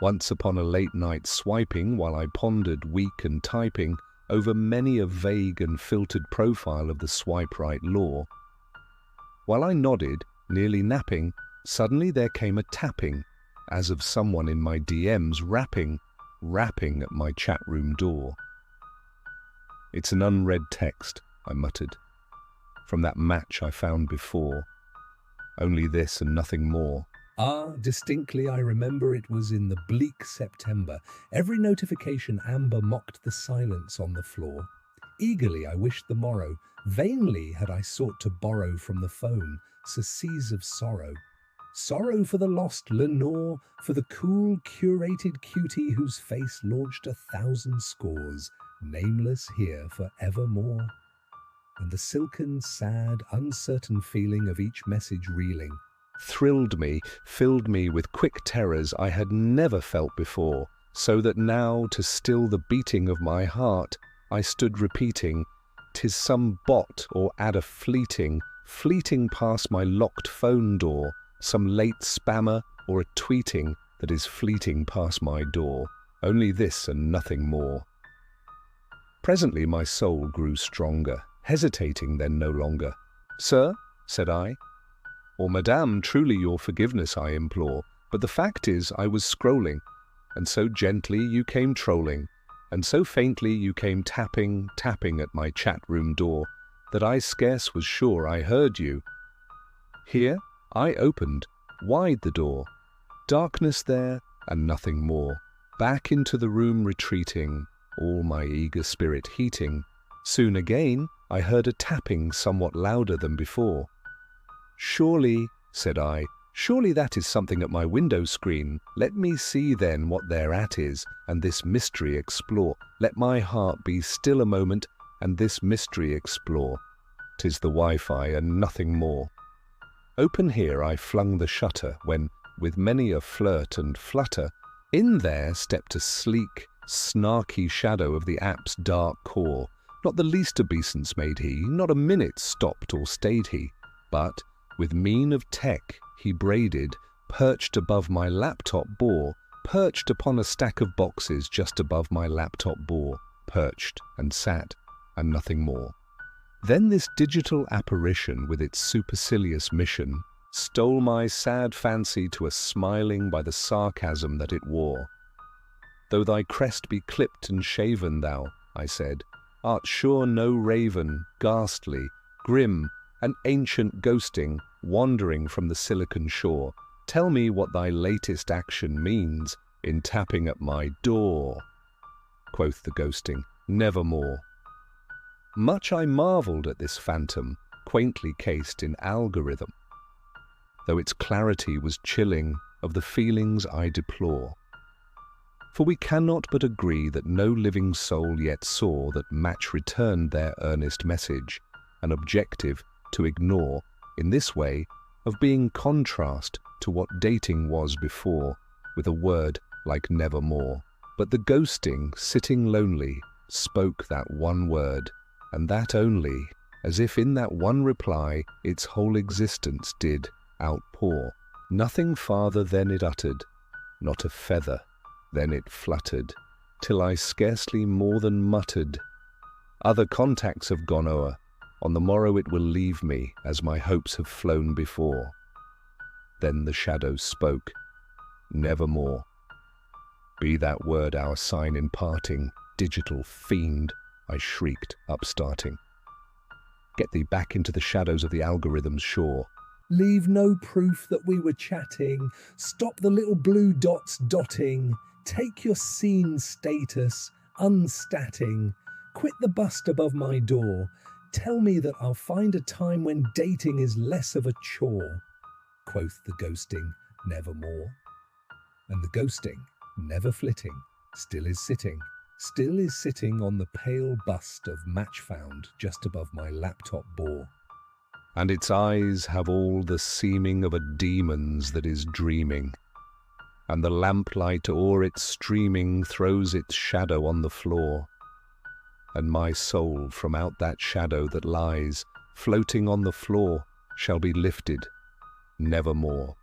Once upon a late night swiping while I pondered weak and typing over many a vague and filtered profile of the swipe right law. While I nodded, nearly napping, suddenly there came a tapping, as of someone in my DMs rapping at my chat room door. It's an unread text, I muttered, from that match I found before. Only this and nothing more. Distinctly I remember it was in the bleak September. Every notification amber mocked the silence on the floor. Eagerly I wished the morrow. Vainly had I sought to borrow from the phone surcease of sorrow. Sorrow for the lost Lenore, for the cool, curated cutie whose face launched 1,000 scores, nameless here for evermore. And the silken, sad, uncertain feeling of each message reeling thrilled me, filled me with quick terrors I had never felt before, so that now, to still the beating of my heart, I stood repeating, "'Tis some bot or adder fleeting past my locked phone door, some late spammer or a tweeting that is fleeting past my door, only this and nothing more." Presently my soul grew stronger, hesitating then no longer. "Sir," said I, or "Madame, truly your forgiveness I implore, but the fact is I was scrolling, and so gently you came trolling, and so faintly you came tapping at my chat room door, that I scarce was sure I heard you. Here I opened wide the door, darkness there and nothing more, back into the room retreating, all my eager spirit heating. Soon again I heard a tapping somewhat louder than before. "Surely," said I, "surely that is something at my window screen. Let me see then what thereat is, and this mystery explore. Let my heart be still a moment, and this mystery explore. 'Tis the Wi-Fi and nothing more." Open here I flung the shutter, when, with many a flirt and flutter, in there stepped a sleek, snarky shadow of the app's dark core. Not the least obeisance made he, not a minute stopped or stayed he, but, with mien of tech, he braided, perched above my laptop bore, perched upon a stack of boxes just above my laptop bore, perched and sat, and nothing more. Then this digital apparition with its supercilious mission stole my sad fancy to a smiling by the sarcasm that it wore. "Though thy crest be clipped and shaven, thou," I said, "art sure no raven, ghastly, grim, an ancient ghosting, wandering from the silicon shore. Tell me what thy latest action means in tapping at my door." Quoth the ghosting, "Nevermore." Much I marvelled at this phantom, quaintly cased in algorithm, though its clarity was chilling of the feelings I deplore. For we cannot but agree that no living soul yet saw that match returned their earnest message, an objective to ignore, in this way, of being contrast to what dating was before, with a word like nevermore. But the ghosting, sitting lonely, spoke that one word, and that only, as if in that one reply its whole existence did outpour. Nothing farther then it uttered, not a feather then it fluttered, till I scarcely more than muttered, "Other contacts have gone o'er, on the morrow it will leave me, as my hopes have flown before." Then the shadow spoke, "Nevermore." "Be that word our sign in parting, digital fiend," I shrieked, upstarting. "Get thee back into the shadows of the algorithm's shore. Leave no proof that we were chatting. Stop the little blue dots dotting. Take your scene status, unstatting. Quit the bust above my door. Tell me that I'll find a time when dating is less of a chore." Quoth the ghosting, "Nevermore." And the ghosting, never flitting, still is sitting on the pale bust of match found just above my laptop bore. And its eyes have all the seeming of a demon's that is dreaming, and the lamplight o'er it streaming throws its shadow on the floor, and my soul from out that shadow that lies floating on the floor shall be lifted nevermore.